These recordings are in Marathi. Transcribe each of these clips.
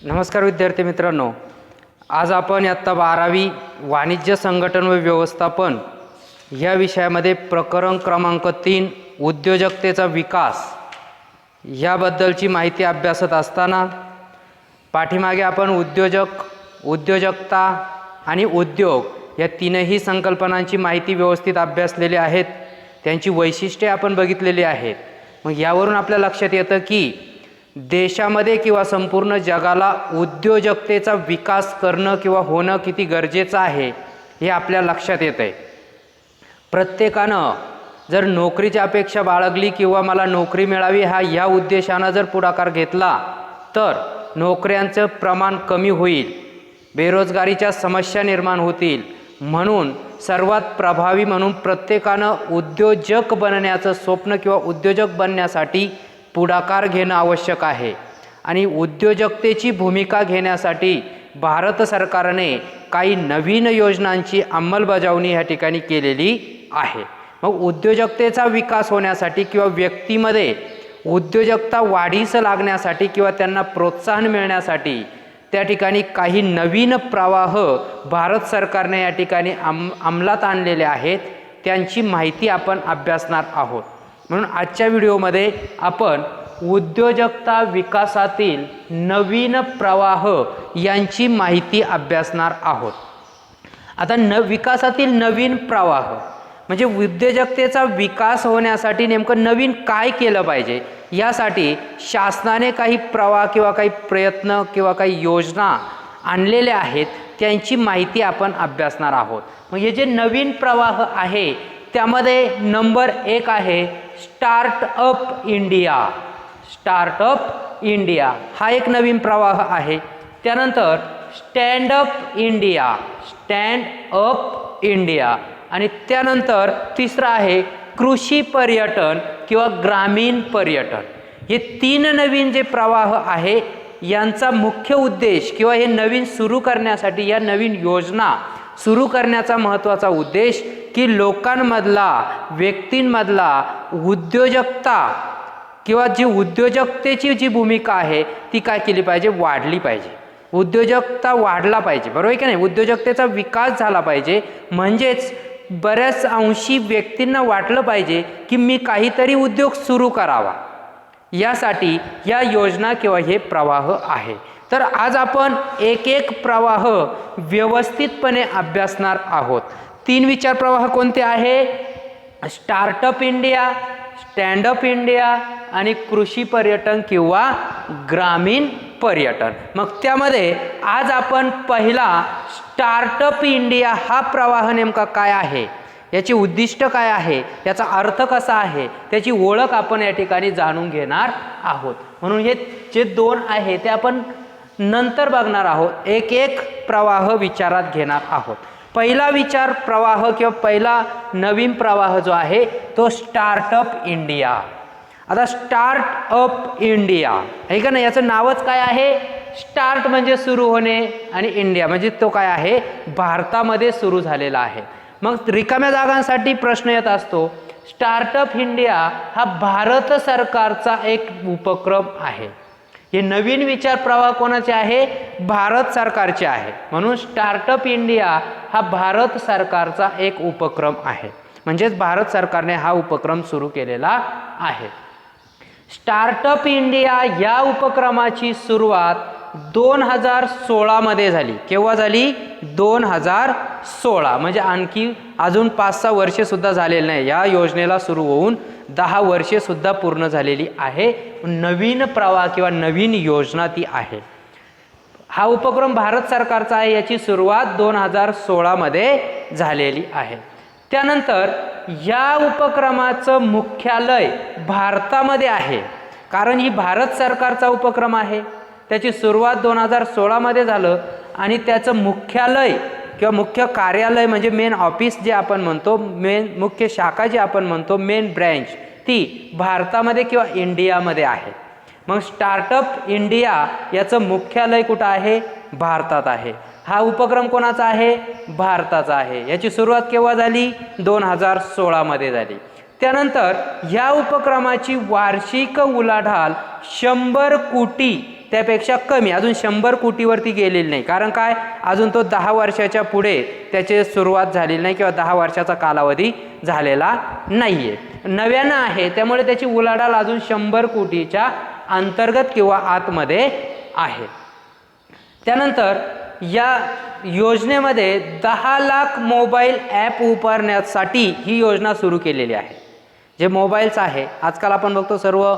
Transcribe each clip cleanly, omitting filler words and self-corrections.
नमस्कार विद्यार्थी मित्रांनो, आज आपण इयत्ता 12वी वाणिज्य संघटन व व्यवस्थापन या विषयामध्ये प्रकरण क्रमांक 3 उद्योजकतेचा विकास याबद्दलची माहिती अभ्यासत असताना पाठीमागे आपण उद्योजकता आणि उद्योग या तीनही संकल्पनांची माहिती व्यवस्थित अभ्यासलेली आहेत, त्यांची वैशिष्ट्ये आपण बघितलेली आहेत। मग यावरून आपल्या लक्षात येतं की देशामध्ये किंवा संपूर्ण जगाला उद्योजकतेचा विकास करणं किंवा होणं किती गरजेचं आहे हे आपल्या लक्षात येतंय। प्रत्येकानं जर नोकरीची अपेक्षा बाळगली किंवा मला नोकरी मिळावी ह्या उद्देशानं जर पुढाकार घेतला तर नोकऱ्यांचं प्रमाण कमी होईल, बेरोजगारीच्या समस्या निर्माण होतील। म्हणून सर्वात प्रभावी म्हणून प्रत्येकानं उद्योजक बनण्याचं स्वप्न किंवा उद्योजक बनण्यासाठी पुढाकार घेणं आवश्यक आहे। आणि उद्योजकतेची भूमिका घेण्यासाठी भारत सरकारने काही नवीन योजनांची अंमलबजावणी या ठिकाणी केलेली आहे। मग उद्योजकतेचा विकास होण्यासाठी किंवा व्यक्तीमध्ये उद्योजकता वाढीस लागण्यासाठी किंवा त्यांना प्रोत्साहन मिळण्यासाठी त्या ठिकाणी काही नवीन प्रवाह भारत सरकारने या ठिकाणी अंमलात आणलेले आहेत, त्यांची माहिती आपण अभ्यासणार आहोत। म्हणून आजच्या व्हिडिओमध्ये आपण उद्योजकता विकासातील नवीन प्रवाह यांची माहिती अभ्यासणार आहोत। आता विकासातील नवीन प्रवाह म्हणजे उद्योजकतेचा विकास होण्यासाठी नेमकं नवीन काय केलं पाहिजे, यासाठी शासनाने काही प्रवाह किंवा काही प्रयत्न किंवा काही योजना आणलेल्या आहेत, त्यांची माहिती आपण अभ्यासणार आहोत। मग हे जे नवीन प्रवाह आहे त्यामध्ये नंबर 1 आहे स्टार्टअप इंडिया। स्टार्टअप इंडिया हा एक नवीन प्रवाह आहे। त्यानंतर स्टँडअप इंडिया, स्टँडअप इंडिया, आणि त्यानंतर तिसरा आहे कृषी पर्यटन किंवा ग्रामीण पर्यटन। हे तीन नवीन जे प्रवाह आहे यांचा मुख्य उद्देश किंवा हे नवीन सुरू करण्यासाठी या नवीन योजना सुरू करण्याचा महत्त्वाचा उद्देश की लोकांमधला व्यक्तींमधला उद्योजकता किंवा जी उद्योजकतेची जी भूमिका आहे ती काय केली पाहिजे, वाढली पाहिजे। उद्योजकता वाढला पाहिजे, बरोबर आहे की नाही। उद्योजकतेचा विकास झाला पाहिजे म्हणजेच बऱ्याच अंशी व्यक्तींना वाटलं पाहिजे की मी काहीतरी उद्योग सुरू करावा, यासाठी या योजना किंवा हे प्रवाह आहे। तर आज आपण एक एक प्रवाह व्यवस्थितपणे अभ्यासणार आहोत। 3 विचार प्रवाह कोणते आहे? स्टार्टअप इंडिया, स्टँडअप इंडिया आणि कृषी पर्यटन किंवा ग्रामीण पर्यटन। मग त्यामध्ये आज आपण पहिला स्टार्टअप इंडिया हा प्रवाह नेमका काय आहे, याची उद्दिष्ट काय आहे, याचा अर्थ कसा आहे, त्याची ओळख आपण या ठिकाणी जाणून घेणार आहोत। म्हणून हे जे 2 आहे ते आपण नंतर बघणार आहोत, एक एक प्रवाह विचारात घेणार आहोत। पहिला विचार प्रवाह किंवा पहिला नवीन प्रवाह जो आहे तो स्टार्टअप इंडिया। आता स्टार्टअप इंडिया आहे का नाही, याचं नावच काय आहे? स्टार्ट म्हणजे सुरू होणे आणि इंडिया म्हणजे तो काय आहे, भारतामध्ये सुरू झालेला आहे। मग रिकाम्या जागांसाठी प्रश्न येत असतो, स्टार्टअप इंडिया हा भारत सरकारचा एक उपक्रम आहे। हे नवीन विचार प्रवाह कोणाचे आहे? भारत सरकारचे आहे। म्हणून स्टार्टअप इंडिया हा भारत सरकारचा एक उपक्रम आहे, म्हणजेच भारत सरकारने हा उपक्रम सुरू केलेला आहे। स्टार्टअप इंडिया या उपक्रमाची सुरुवात 2016 मध्ये झाली। केव्हा झाली? 2016, म्हणजे आणखी अजून 5-6 वर्षे सुद्धा झालेली नाही। या योजनेला सुरू होऊन 10 वर्षे सुद्धा पूर्ण झालेली आहे। नवीन प्रवाह किंवा नवीन योजना ती आहे। हा उपक्रम भारत सरकारचा आहे, याची सुरुवात 2016 मध्ये झालेली आहे। त्यानंतर या उपक्रमाचं मुख्यालय भारतामध्ये आहे, कारण ही भारत सरकारचा उपक्रम आहे। त्याची सुरुवात 2016 मध्ये झालं आणि त्याचं मुख्यालय किंवा मुख्य कार्यालय म्हणजे मेन ऑफिस जे आपण म्हणतो, मुख्य शाखा जी आपण म्हणतो, मेन ब्रँच, ती भारतामध्ये किंवा इंडियामध्ये आहे। मग स्टार्टअप इंडिया याचं मुख्यालय कुठं आहे? भारतात आहे। हा उपक्रम कोणाचा आहे? भारताचा आहे। याची सुरुवात केव्हा झाली? 2016 मध्ये झाली। त्यानंतर या उपक्रमाची वार्षिक उलाढाल 100 कोटी त्यापेक्षा कमी, अजून 100 कोटीवरती गेलेली नाही. कारण काय, अजून तो 10 वर्षाच्या पुढे त्याची सुरुवात झालेली नाही किंवा 10 वर्षाचा कालावधी झालेला नाहीये, नव्यानं आहे. त्यामुळे त्याची उलाढाल अजून 100 कोटीच्या अंतर्गत किंवा आतमध्ये आहे. त्यानंतर या योजनेमध्ये 10 लाख मोबाईल ॲप उभारण्यासाठी ही योजना सुरू केलेली आहे. जे मोबाईल्स आहे, आजकाल आपण बघतो सर्व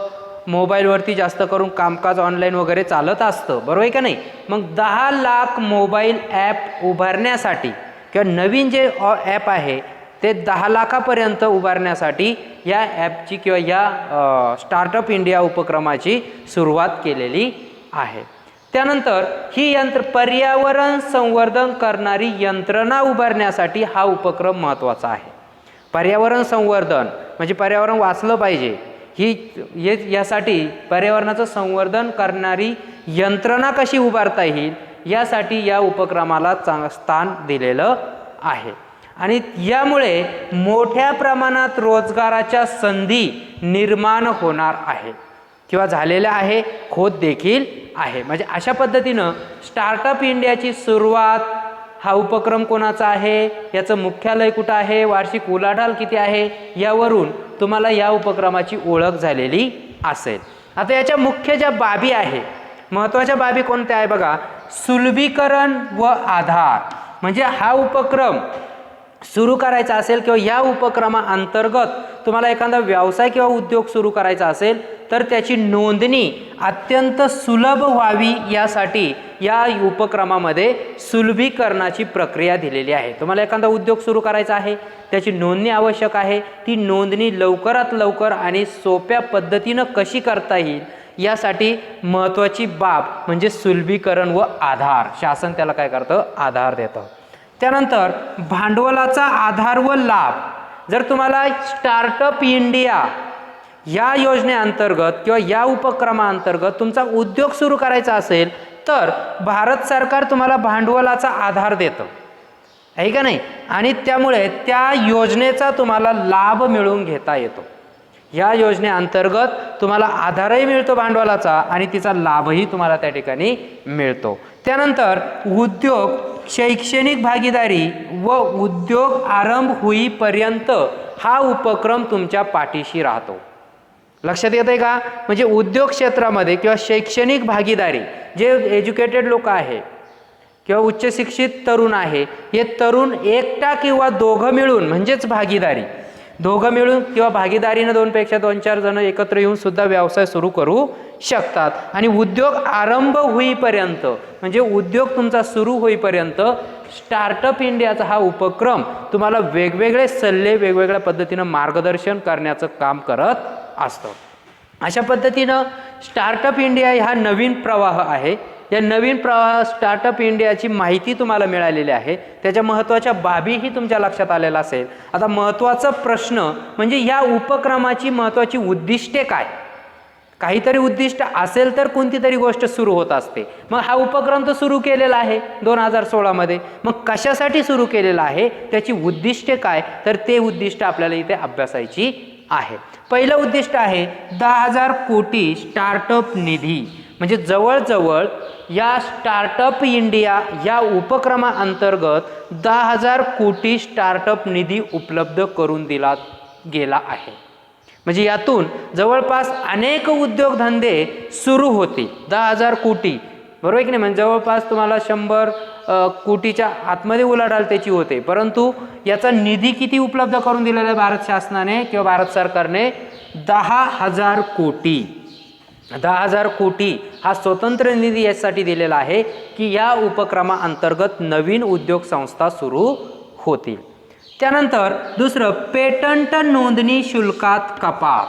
मोबाईलवरती जास्त करून कामकाज ऑनलाईन वगैरे चालत असतं, बरोबर आहे का नाही. मग 10 लाख मोबाईल ॲप उभारण्यासाठी किंवा नवीन जे ॲप आहे ते 10 लाखापर्यंत उभारण्यासाठी या ॲपची किंवा या स्टार्टअप इंडिया उपक्रमाची सुरुवात केलेली आहे. त्यानंतर ही पर्यावरण संवर्धन करणारी यंत्रणा उभारण्यासाठी हा उपक्रम महत्त्वाचा आहे. पर्यावरण संवर्धन म्हणजे पर्यावरण वाचलं पाहिजे, यासाठी पर्यावरणाचं संवर्धन करणारी यंत्रणा कशी उभारता येईल यासाठी या उपक्रमाला स्थान दिलेलं आहे. आणि यामुळे मोठ्या प्रमाणात रोजगाराच्या संधी निर्माण होणार आहे किंवा झालेल्या आहे, होत देखील आहे. म्हणजे अशा पद्धतीनं स्टार्टअप इंडियाची सुरुवात, हा उपक्रम कोणाचा आहे, याचं मुख्यालय कुठं आहे, वार्षिक उलाढाल किती आहे, यावरून तुम्हाला या उपक्रमाची ओळख झालेली असेल. आता याच्या मुख्य ज्या बाबी आहे, महत्त्वाच्या बाबी कोणत्या आहे बघा. सुलभीकरण व आधार, म्हणजे हा उपक्रम सुरू करायचा असेल किंवा या उपक्रमाअंतर्गत तुम्हाला एखादा व्यवसाय किंवा उद्योग सुरू करायचा असेल तर त्याची नोंदणी अत्यंत सुलभ व्हावी यासाठी या उपक्रमामध्ये सुलभीकरणाची प्रक्रिया दिलेली आहे. तुम्हाला एखादा उद्योग सुरू करायचा आहे, त्याची नोंदणी आवश्यक आहे. ती नोंदणी लवकरात लवकर आणि सोप्या पद्धतीनं कशी करता येईल यासाठी महत्त्वाची बाब म्हणजे सुलभीकरण व आधार. शासन त्याला काय करतं, आधार देतं. त्यानंतर भांडवलाचा आधार व लाभ. जर तुम्हाला स्टार्टअप इंडिया या योजनेअंतर्गत किंवा या उपक्रमाअंतर्गत तुमचा उद्योग सुरू करायचा असेल तर भारत सरकार तुम्हाला भांडवलाचा आधार देतं, आहे का नाही. आणि त्यामुळे त्या योजनेचा तुम्हाला लाभ मिळवून घेता येतो. या योजनेअंतर्गत तुम्हाला आधारही मिळतो भांडवलाचा आणि तिचा लाभही तुम्हाला त्या ठिकाणी मिळतो. त्यानंतर उद्योग शैक्षणिक भागीदारी व उद्योग आरंभ होईपर्यंत हा उपक्रम तुमच्या पाठीशी राहतो. लक्षात येत आहे का. म्हणजे उद्योग क्षेत्रामध्ये किंवा शैक्षणिक भागीदारी, जे एज्युकेटेड लोक आहे किंवा उच्च शिक्षित तरुण आहे, हे तरुण एकटा किंवा दोघं मिळून म्हणजेच भागीदारी, दोघं मिळून किंवा भागीदारीनं 2पेक्षा 2-4 जण एकत्र येऊन सुद्धा व्यवसाय सुरू करू शकतात. आणि उद्योग आरंभ होईपर्यंत म्हणजे उद्योग तुमचा सुरू होईपर्यंत स्टार्टअप इंडियाचा हा उपक्रम तुम्हाला वेगवेगळे सल्ले, वेगवेगळ्या पद्धतीनं मार्गदर्शन करण्याचं काम करत असतं. अशा पद्धतीनं स्टार्टअप इंडिया हा नवीन प्रवाह आहे. या नवीन प्रवाह स्टार्टअप इंडियाची माहिती तुम्हाला मिळालेली आहे, त्याच्या महत्त्वाच्या बाबीही तुमच्या लक्षात आलेला असेल. आता महत्त्वाचा प्रश्न म्हणजे या उपक्रमाची महत्त्वाची उद्दिष्टे काय. काहीतरी उद्दिष्ट असेल तर कोणती तरी गोष्ट सुरू होत असते. मग हा उपक्रम तर सुरू केलेला आहे 2016 मध्ये, मग कशासाठी सुरू केलेला आहे, त्याची उद्दिष्टे काय, तर ते उद्दिष्ट आपल्याला इथे अभ्यासायची आहे. पहिलं उद्दिष्ट आहे 10,000 कोटी स्टार्टअप निधी. म्हणजे जवळजवळ या स्टार्टअप इंडिया या उपक्रमाअंतर्गत 10,000 कोटी स्टार्टअप निधी उपलब्ध करून दिला गेला आहे. म्हणजे यातून जवळपास अनेक उद्योगधंदे सुरू होतील. 10,000 कोटी, बरोबर आहे की नाही. म्हणजे जवळपास तुम्हाला 100 कोटीच्या आतमध्ये उलाढाल त्याची होते. परंतु याचा निधी किती उपलब्ध करून दिलेला आहे भारत शासनाने किंवा भारत सरकारने, 10,000 कोटी. 10,000 कोटी हा स्वतंत्र निधी यासाठी दिलेला आहे की या उपक्रमाअंतर्गत नवीन उद्योग संस्था सुरू होतील. त्यानंतर दुसरं पेटंट नोंदणी शुल्कात कपात.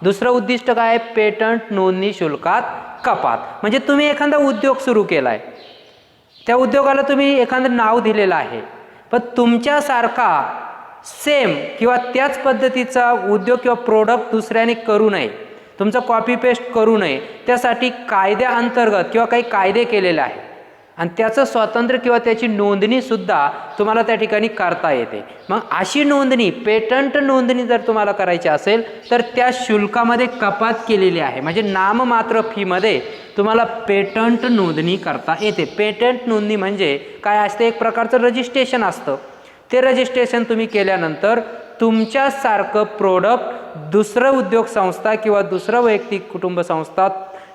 दुसरं उद्दिष्ट काय, पेटंट नोंदणी शुल्कात कपात. म्हणजे तुम्ही एखादा उद्योग सुरू केला आहे, त्या उद्योगाला तुम्ही एखादं नाव दिलेलं आहे, पण तुमच्यासारखा सेम किंवा त्याच पद्धतीचा उद्योग किंवा प्रोडक्ट दुसऱ्याने करू नये, तुमचं कॉपी पेस्ट करू नये, त्यासाठी कायद्याअंतर्गत किंवा काही कायदे केलेले आहेत. आणि त्याचं स्वातंत्र्य किंवा त्याची नोंदणीसुद्धा तुम्हाला त्या ठिकाणी करता येते. मग अशी नोंदणी, पेटंट नोंदणी जर तुम्हाला करायची असेल तर त्या शुल्कामध्ये कपात केलेली आहे. म्हणजे नाममात्र फीमध्ये तुम्हाला पेटंट नोंदणी करता येते. पेटंट नोंदणी म्हणजे काय असते? एक प्रकारचं रजिस्ट्रेशन असतं. ते रजिस्ट्रेशन तुम्ही केल्यानंतर तुमच्यासारखं प्रोडक्ट दुसरं उद्योग संस्था किंवा दुसरं वैयक्तिक कुटुंब संस्था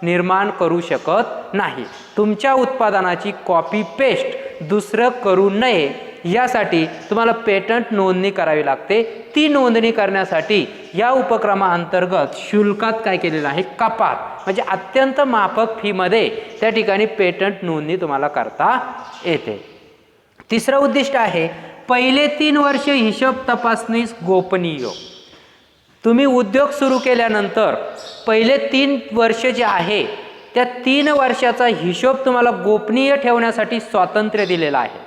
निर्माण करू शकत नाही. तुमच्या उत्पादनाची कॉपी पेस्ट दुसरं करू नये यासाठी तुम्हाला पेटंट नोंदणी करावी लागते. ती नोंदणी करण्यासाठी या उपक्रमाअंतर्गत शुल्कात काय केलेलं आहे? कपात. म्हणजे अत्यंत माफक फीमध्ये त्या ठिकाणी पेटंट नोंदणी तुम्हाला करता येते. तिसरं उद्दिष्ट आहे पहिले 3 वर्ष हिशोब तपासणीस गोपनीय. तुम्ही उद्योग सुरू केल्यानंतर पहिले 3 वर्ष जे आहे त्या 3 वर्षाचा हिशोब तुम्हाला गोपनीय ठेवण्यासाठी स्वातंत्र्य दिलेलं आहे.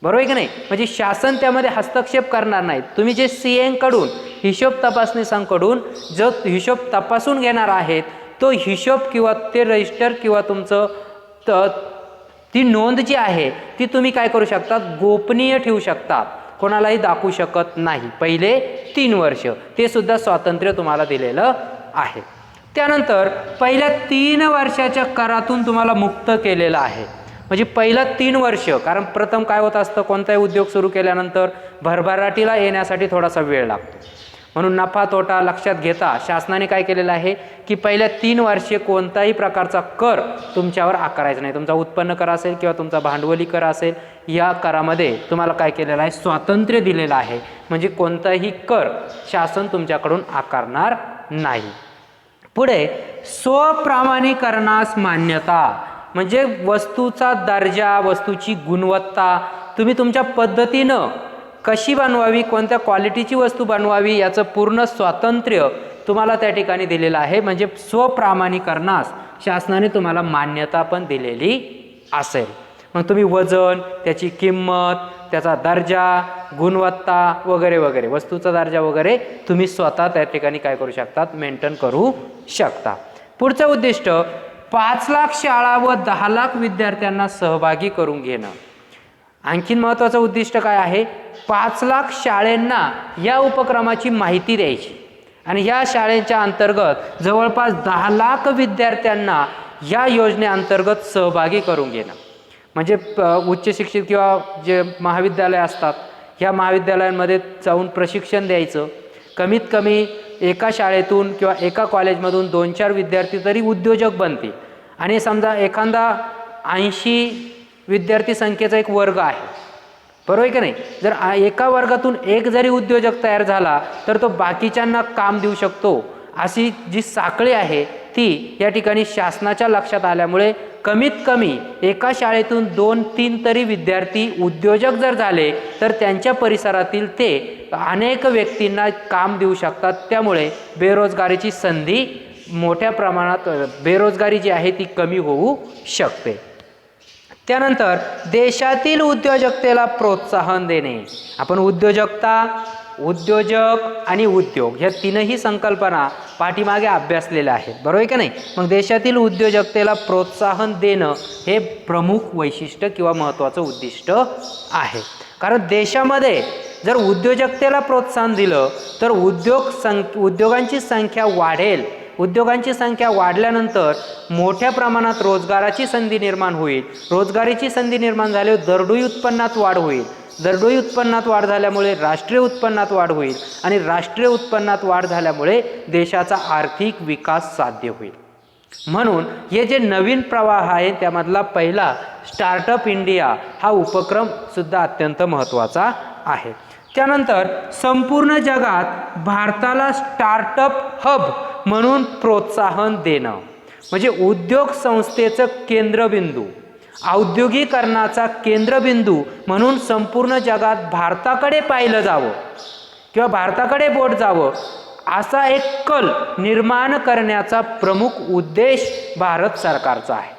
बरोबर आहे की नाही? म्हणजे शासन त्यामध्ये हस्तक्षेप करणार नाहीत. तुम्ही जे CA हिशोब तपासणीसांकडून जो हिशोब तपासून घेणार आहेत तो हिशोब किंवा ते रजिस्टर किंवा तुमचं ती नोंद जी आहे ती तुम्ही काय करू शकता? गोपनीय ठेवू शकता. कोणालाही दाखवू शकत नाही. पहिले 3 वर्ष ते सुद्धा स्वातंत्र्य तुम्हाला दिलेलं आहे. त्यानंतर पहिल्या 3 वर्षाच्या करातून तुम्हाला मुक्त केलेलं आहे. म्हणजे पहिला 3 वर्ष, कारण प्रथम काय होत असतं, कोणताही उद्योग सुरू केल्यानंतर भरभराटीला येण्यासाठी थोडासा वेळ लागतो. म्हणून नफा तोटा लक्षात घेता शासनाने काय केलेलं आहे की पहिल्या 3 वर्षे कोणताही प्रकारचा कर तुमच्यावर आकारायचा नाही. तुमचा उत्पन्न कर असेल किंवा तुमचा भांडवली कर असेल, या करामध्ये तुम्हाला काय केलेलं आहे? स्वातंत्र्य दिलेलं आहे. म्हणजे कोणताही कर शासन तुमच्याकडून आकारणार नाही. पुढे स्वप्रमाणीकरणास मान्यता. म्हणजे वस्तूचा दर्जा, वस्तूची गुणवत्ता तुम्ही तुमच्या पद्धतीनं कशी बनवावी, कोणत्या क्वालिटीची वस्तू बनवावी याचं पूर्ण स्वातंत्र्य तुम्हाला त्या ठिकाणी दिलेलं आहे. म्हणजे स्वप्रमाणीकरणास शासनाने तुम्हाला मान्यता पण दिलेली असेल. मग तुम्ही वजन, त्याची किंमत, त्याचा दर्जा, गुणवत्ता वगैरे वगैरे, वस्तूचा दर्जा वगैरे तुम्ही स्वतः त्या ठिकाणी काय करू शकतात? मेंटेन करू शकता. पुढचं उद्दिष्ट 5 लाख शाळा व 10 लाख विद्यार्थ्यांना सहभागी करून घेणं. आणखीन महत्त्वाचं उद्दिष्ट काय आहे? 5 लाख शाळांना या उपक्रमाची माहिती द्यायची आणि ह्या शाळेच्या अंतर्गत जवळपास 10 लाख विद्यार्थ्यांना या योजनेअंतर्गत सहभागी करून घेणं. म्हणजे उच्च शिक्षित किंवा जे महाविद्यालय असतात ह्या महाविद्यालयांमध्ये जाऊन प्रशिक्षण द्यायचं. कमीत कमी एका शाळेतून किंवा एका कॉलेजमधून 2-4 विद्यार्थी तरी उद्योजक बनतील. आणि समजा एखादा 80 विद्यार्थी संख्येचा एक वर्ग आहे, बरोबर आहे की नाही? जर एका वर्गातून एक जरी उद्योजक तयार झाला तर तो बाकीच्यांना काम देऊ शकतो. अशी जी साखळी आहे ती या ठिकाणी शासनाच्या लक्षात आल्यामुळे कमीत कमी एका शाळेतून 2-3 तरी विद्यार्थी उद्योजक जर झाले तर त्यांच्या परिसरातील ते अनेक व्यक्तींना काम देऊ शकतात. त्यामुळे बेरोजगारीची संधी मोठ्या प्रमाणात, बेरोजगारी जी आहे ती कमी होऊ शकते. त्यानंतर देशातील उद्योजकतेला प्रोत्साहन देणे. आपण उद्योजकता, उद्योजक आणि उद्योग ह्या 3ही संकल्पना पाठीमागे अभ्यासलेल्या आहेत, बरोबर आहे का नाही? मग देशातील उद्योजकतेला प्रोत्साहन देणं हे प्रमुख वैशिष्ट्य किंवा महत्त्वाचं उद्दिष्ट आहे. कारण देशामध्ये जर उद्योजकतेला प्रोत्साहन दिलं तर उद्योगांची संख्या वाढेल. उद्योगांची संख्या वाढल्यानंतर मोठ्या प्रमाणात रोजगाराची संधी निर्माण होईल. रोजगाराची संधी निर्माण झाल्यावर दरडोई उत्पन्नात वाढ होईल. दरडोई उत्पन्नात वाढ झाल्यामुळे राष्ट्रीय उत्पन्नात वाढ होईल आणि राष्ट्रीय उत्पन्नात वाढ झाल्यामुळे देशाचा आर्थिक विकास साध्य होईल. म्हणून हे जे नवीन प्रवाह आहे त्यामधला पहिला स्टार्टअप इंडिया हा उपक्रम सुद्धा अत्यंत महत्त्वाचा आहे. त्यानंतर संपूर्ण जगात भारताला स्टार्टअप हब म्हणून प्रोत्साहन देणं. म्हणजे उद्योग संस्थेचं केंद्रबिंदू, औद्योगिकरणाचा केंद्रबिंदू म्हणून संपूर्ण जगात भारताकडे पाहिलं जावं किंवा भारताकडे बोट जावं असा एक कल निर्माण करण्याचा प्रमुख उद्देश भारत सरकारचा आहे.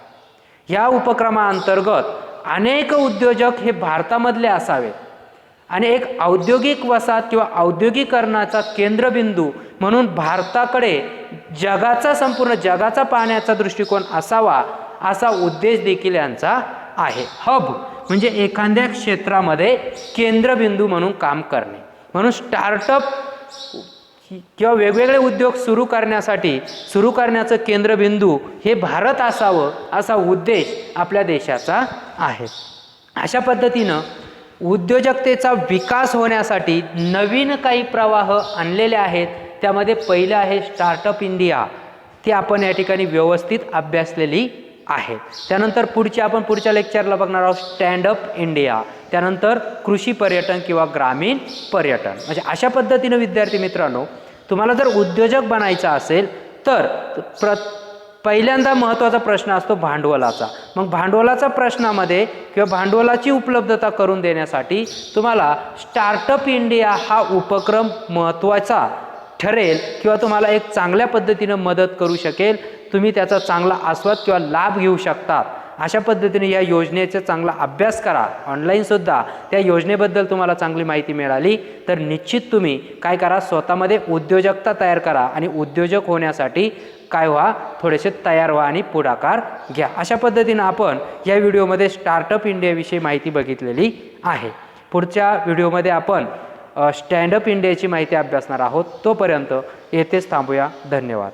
या उपक्रमाअंतर्गत अनेक उद्योजक हे भारतामधले असावेत आणि एक औद्योगिक वसाहत किंवा औद्योगिकरणाचा केंद्रबिंदू म्हणून भारताकडे संपूर्ण जगाचा पाहण्याचा दृष्टिकोन असावा असा उद्देश देखील यांचा आहे. हब म्हणजे एखाद्या क्षेत्रामध्ये केंद्रबिंदू म्हणून काम करणे. म्हणून स्टार्टअप किंवा वेगवेगळे उद्योग सुरू करण्याचं केंद्रबिंदू हे भारत असावं असा उद्देश आपल्या देशाचा आहे. अशा पद्धतीनं उद्योजकतेचा विकास होण्यासाठी नवीन काही प्रवाह आणलेले आहेत. त्यामध्ये पहिलं आहे स्टार्टअप इंडिया. ती आपण या ठिकाणी व्यवस्थित अभ्यासलेली आहे. त्यानंतर आपण पुढच्या लेक्चरला बघणार आहोत स्टँडअप इंडिया. त्यानंतर कृषी पर्यटन किंवा ग्रामीण पर्यटन. म्हणजे अशा पद्धतीनं विद्यार्थी मित्रांनो, तुम्हाला जर उद्योजक बनायचं असेल तर पहिल्यांदा महत्त्वाचा प्रश्न असतो भांडवलाचा. मग भांडवलाचा प्रश्नामध्ये किंवा भांडवलाची उपलब्धता करून देण्यासाठी तुम्हाला स्टार्टअप इंडिया हा उपक्रम महत्त्वाचा ठरेल किंवा तुम्हाला एक चांगल्या पद्धतीनं मदत करू शकेल. तुम्ही त्याचा चांगला आस्वाद किंवा लाभ घेऊ शकतात. अशा पद्धतीने या योजनेचा चांगला अभ्यास करा. ऑनलाईनसुद्धा त्या योजनेबद्दल तुम्हाला चांगली माहिती मिळाली तर निश्चित तुम्ही काय करा, स्वतःमध्ये उद्योजकता तयार करा आणि उद्योजक होण्यासाठी काय व्हा, थोडेसे तयार व्हा आणि पुढाकार घ्या. अशा पद्धतीनं आपण या व्हिडिओमध्ये स्टार्टअप इंडियाविषयी माहिती बघितलेली आहे. पुढच्या व्हिडिओमध्ये आपण स्टँडअप इंडियाची माहिती अभ्यासणार आहोत. तोपर्यंत येथेच थांबूया. धन्यवाद.